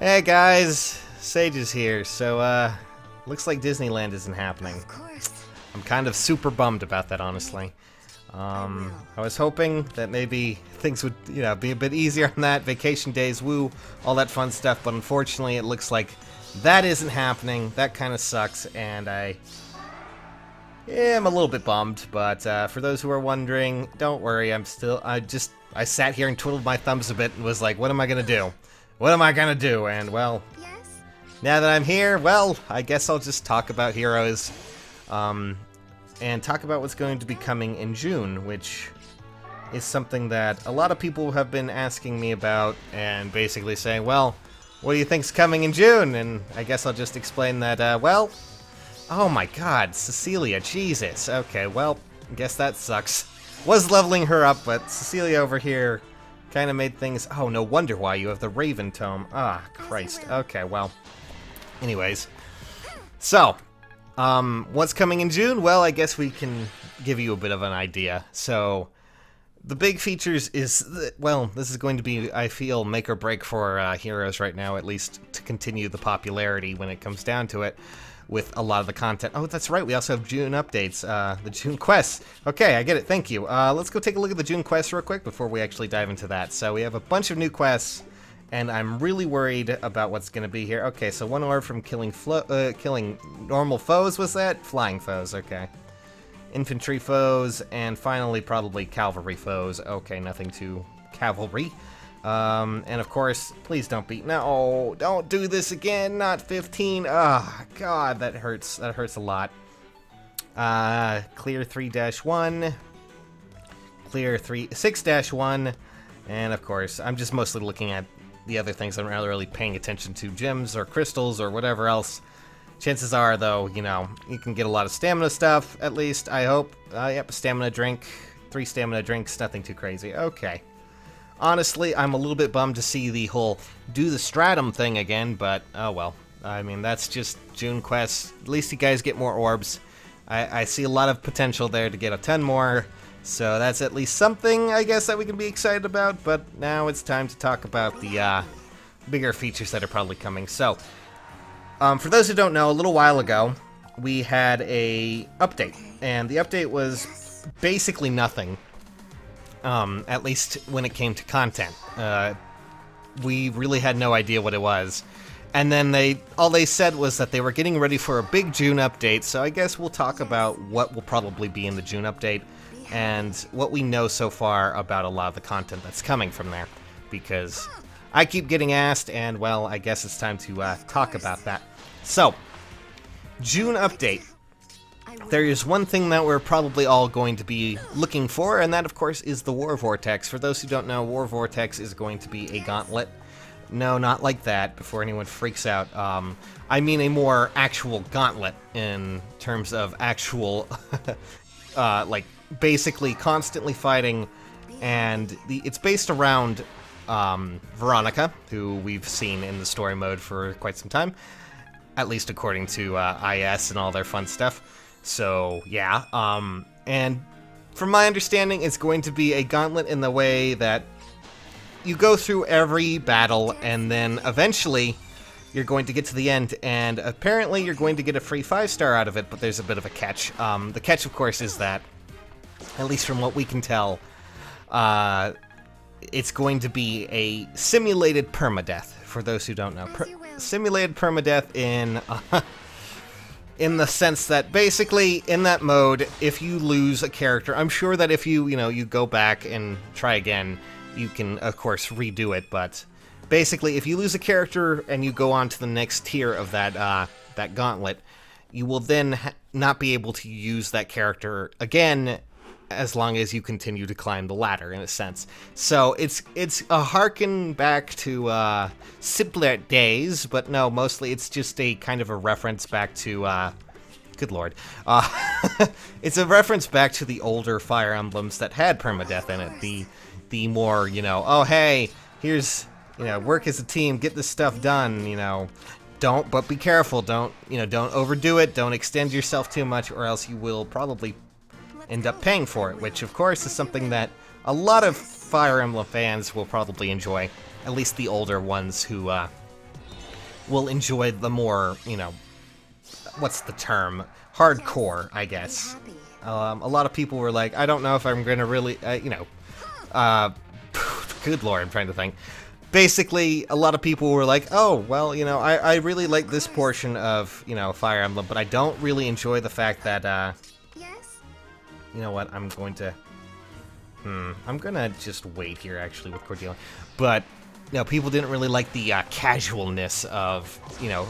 Hey guys, Sage is here. So, looks like Disneyland isn't happening. Of course. I'm kind of super bummed about that, honestly. I was hoping that maybe things would, be a bit easier on that. Vacation days, woo, all that fun stuff. But unfortunately, it looks like that isn't happening. That kind of sucks, and I'm a little bit bummed. But for those who are wondering, don't worry. I sat here and twiddled my thumbs a bit and was like, what am I gonna do? What am I gonna do? And well, Yes? now that I'm here, well, I guess I'll just talk about Heroes, and talk about what's going to be coming in June, which is something that a lot of people have been asking me about, and basically saying, well, what do you think's coming in June? And I guess I'll just explain that, well, oh my god, Cecilia, Jesus. Okay, well, I guess that sucks. Was leveling her up, but Cecilia over here kind of made things... Oh, no wonder why you have the Raven Tome. Ah, Christ. Okay, well. Anyways. So, what's coming in June? Well, I guess we can give you a bit of an idea. So, the big features is... Well, this is going to be, I feel, make or break for Heroes right now, at least to continue the popularity when it comes down to it, with a lot of the content. Oh, that's right, we also have June updates, the June quests. Okay, I get it, thank you. Let's go take a look at the June quests real quick before we actually dive into that. So we have a bunch of new quests, and I'm really worried about what's going to be here. Okay, so one orb from killing normal foes, was that? Flying foes, okay. Infantry foes, and finally probably cavalry foes. Okay, nothing too cavalry. And of course, please don't beat. No, don't do this again. Not 15. Ah, God, that hurts. That hurts a lot. Clear 3-1. Clear 6-1. And of course, I'm just mostly looking at the other things. I'm not really paying attention to gems or crystals or whatever else. Chances are, though, you can get a lot of stamina stuff, at least, I hope. Yep, stamina drink. 3 stamina drinks, nothing too crazy. Okay. Honestly, I'm a little bit bummed to see the whole do the stratum thing again, but oh well. I mean, that's just June quests. At least you guys get more orbs. I see a lot of potential there to get a ton more, so that's at least something, I guess, that we can be excited about. But now it's time to talk about the bigger features that are probably coming. So, for those who don't know, a little while ago, we had a update, and the update was basically nothing. At least when it came to content. We really had no idea what it was. And then all they said was that they were getting ready for a big June update, so I guess we'll talk about what will probably be in the June update, and what we know so far about a lot of the content that's coming from there. Because I keep getting asked, and well, I guess it's time to talk about that. So, June update. There is one thing that we're probably all going to be looking for, and that, of course, is the War Vortex. For those who don't know, War Vortex is going to be a gauntlet. No, not like that, before anyone freaks out. I mean a more actual gauntlet in terms of actual, like, basically constantly fighting, and it's based around Veronica, who we've seen in the story mode for quite some time, at least according to IS and all their fun stuff. So, yeah, and from my understanding, it's going to be a gauntlet in the way that you go through every battle, and then eventually you're going to get to the end, and apparently you're going to get a free 5-star out of it, but there's a bit of a catch. The catch, of course, is that, at least from what we can tell, it's going to be a simulated permadeath, for those who don't know. Simulated permadeath in the sense that basically in that mode, if you lose a character, I'm sure that if you go back and try again, you can of course redo it, but basically if you lose a character and you go on to the next tier of that gauntlet, you will then not be able to use that character again as long as you continue to climb the ladder, in a sense. So it's a harken back to simpler days, but no, mostly it's just a kind of a reference back to good lord, it's a reference back to the older Fire Emblems that had permadeath in it. The more, oh hey, here's, work as a team, get this stuff done, but be careful, don't overdo it, don't extend yourself too much, or else you will probably end up paying for it, which of course is something that a lot of Fire Emblem fans will probably enjoy, at least the older ones who will enjoy the more, you know, what's the term? Hardcore, I guess. A lot of people were like, I don't know if I'm going to really, you know, good lord, I'm trying to think. Basically, a lot of people were like, oh, well, you know, I really like this portion of, you know, Fire Emblem, but I don't really enjoy the fact that, you know what, I'm going to just wait here, actually, with Cordelia. But, you know, people didn't really like the casualness of, you know,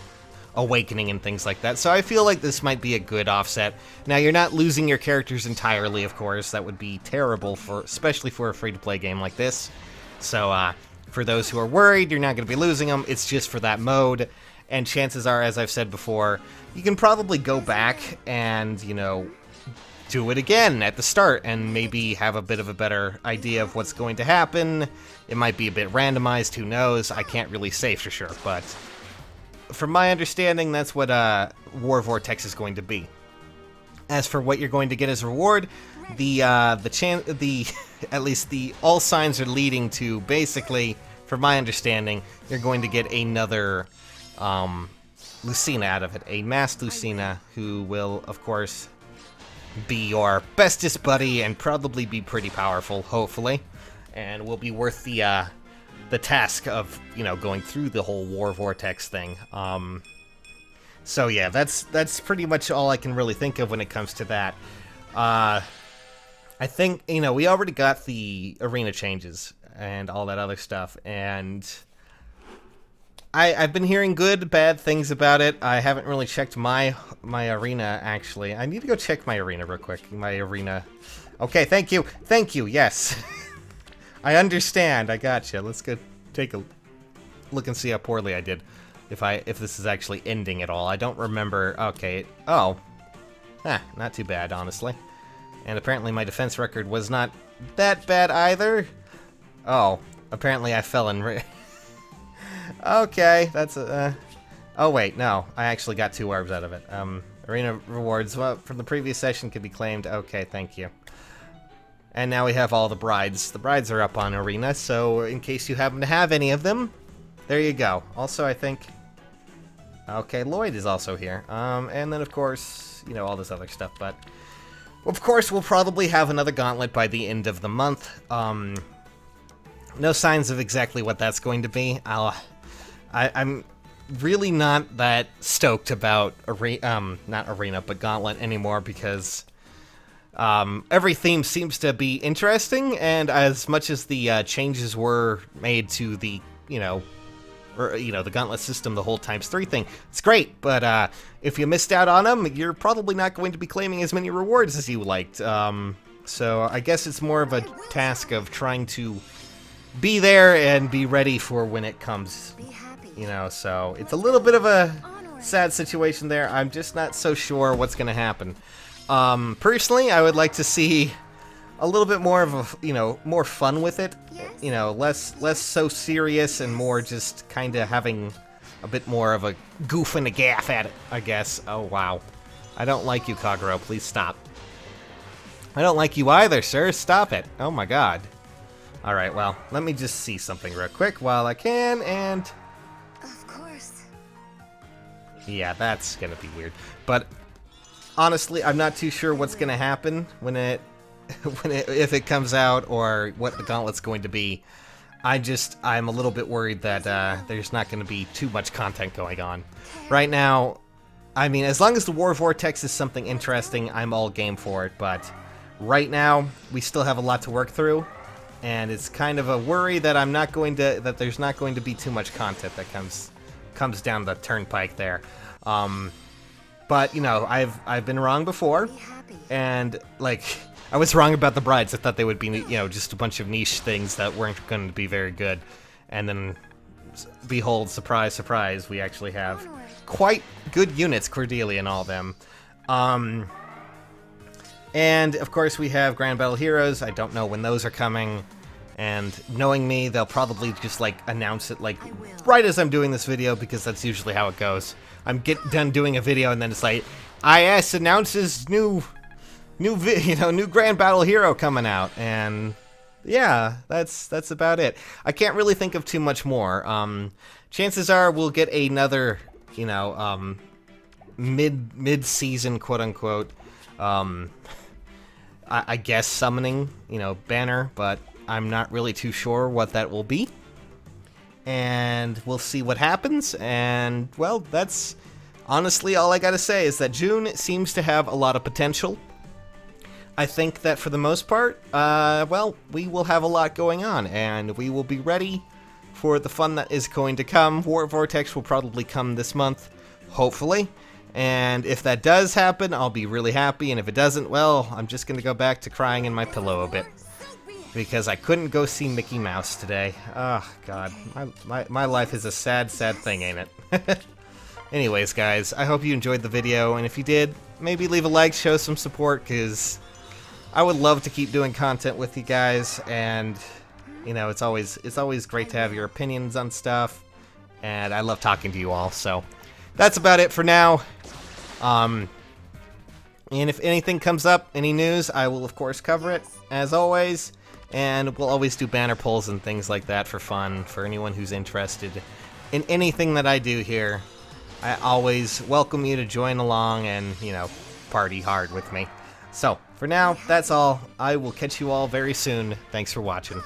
awakening and things like that. So I feel like this might be a good offset. Now, you're not losing your characters entirely, of course. That would be terrible, especially for a free-to-play game like this. So, for those who are worried, you're not going to be losing them. It's just for that mode. And chances are, as I've said before, you can probably go back and, you know, do it again at the start and maybe have a bit of a better idea of what's going to happen. It might be a bit randomized, who knows? I can't really say for sure, but from my understanding, that's what War Vortex is going to be. As for what you're going to get as reward, at least all signs are leading to, basically, from my understanding, you're going to get another Lucina out of it, a masked Lucina, who will, of course, be your bestest buddy and probably be pretty powerful, hopefully, and will be worth the task of, you know, going through the whole War Vortex thing. So yeah, that's pretty much all I can really think of when it comes to that. I think, you know, we already got the arena changes and all that other stuff, and I've been hearing good, bad things about it. I haven't really checked my arena, actually. I need to go check my arena real quick. My arena. Okay, thank you. Thank you, yes. I understand. I gotcha. Let's go take a look and see how poorly I did. If this is actually ending at all. I don't remember. Okay. Oh. Not too bad, honestly. And apparently my defense record was not that bad either. Oh. Apparently I fell in... Okay, that's a... Oh, wait, no. I actually got 2 orbs out of it. Arena rewards from the previous session can be claimed. Okay, thank you. And now we have all the brides. The brides are up on Arena, so in case you happen to have any of them, there you go. Also, I think... Okay, Lloyd is also here. And then, of course, you know, all this other stuff, but... Of course, we'll probably have another gauntlet by the end of the month. No signs of exactly what that's going to be. I'm really not that stoked about not Arena, but Gauntlet anymore, because every theme seems to be interesting, and as much as the changes were made to the, the Gauntlet system, the whole ×3 thing, it's great, but if you missed out on them, you're probably not going to be claiming as many rewards as you liked. So I guess it's more of a task of trying to be there and be ready for when it comes, so it's a little bit of a sad situation there. I'm just not so sure what's going to happen. Personally, I would like to see a little bit more of a, more fun with it, less so serious and more just kind of having a bit more of a goof and a gaff at it, I guess. Oh, wow. I don't like you, Kagero. Please stop. I don't like you either, sir. Stop it. Oh, my God. Alright, well, let me just see something real quick while I can, and... Of course. Yeah, that's gonna be weird. But, honestly, I'm not too sure what's gonna happen if it comes out, or what the gauntlet's going to be. I'm a little bit worried that there's not gonna be too much content going on. Right now, I mean, as long as the War Vortex is something interesting, I'm all game for it, but right now, we still have a lot to work through. And it's kind of a worry that that there's not going to be too much content that comes down the turnpike there. But I've been wrong before, and I was wrong about the brides. I thought they would be just a bunch of niche things that weren't going to be very good, and then behold, surprise, surprise, we actually have quite good units, Cordelia and all of them. And, of course, we have Grand Battle Heroes. I don't know when those are coming. And knowing me, they'll probably just, announce it, right as I'm doing this video, because that's usually how it goes. I'm done doing a video, and then it's like, IS announces new Grand Battle Hero coming out. And, yeah, that's about it. I can't really think of too much more. chances are we'll get another, you know, mid-season, quote-unquote, I guess summoning, you know, banner, but I'm not really too sure what that will be. And we'll see what happens, and, well, that's honestly all I gotta say, is that June seems to have a lot of potential. I think that for the most part, well, we will have a lot going on, and we will be ready for the fun that is going to come. War Vortex will probably come this month, hopefully. And if that does happen, I'll be really happy, and if it doesn't, well, I'm just gonna go back to crying in my pillow a bit. Because I couldn't go see Mickey Mouse today. Oh, God. My life is a sad, sad thing, ain't it? Anyways, guys, I hope you enjoyed the video, and if you did, maybe leave a like, show some support, because I would love to keep doing content with you guys, and, you know, it's always great to have your opinions on stuff, and I love talking to you all, so that's about it for now. And if anything comes up, any news, I will, of course, cover it, as always. And we'll always do banner pulls and things like that for fun, for anyone who's interested in anything that I do here. I always welcome you to join along and, you know, party hard with me. So, for now, that's all. I will catch you all very soon. Thanks for watching.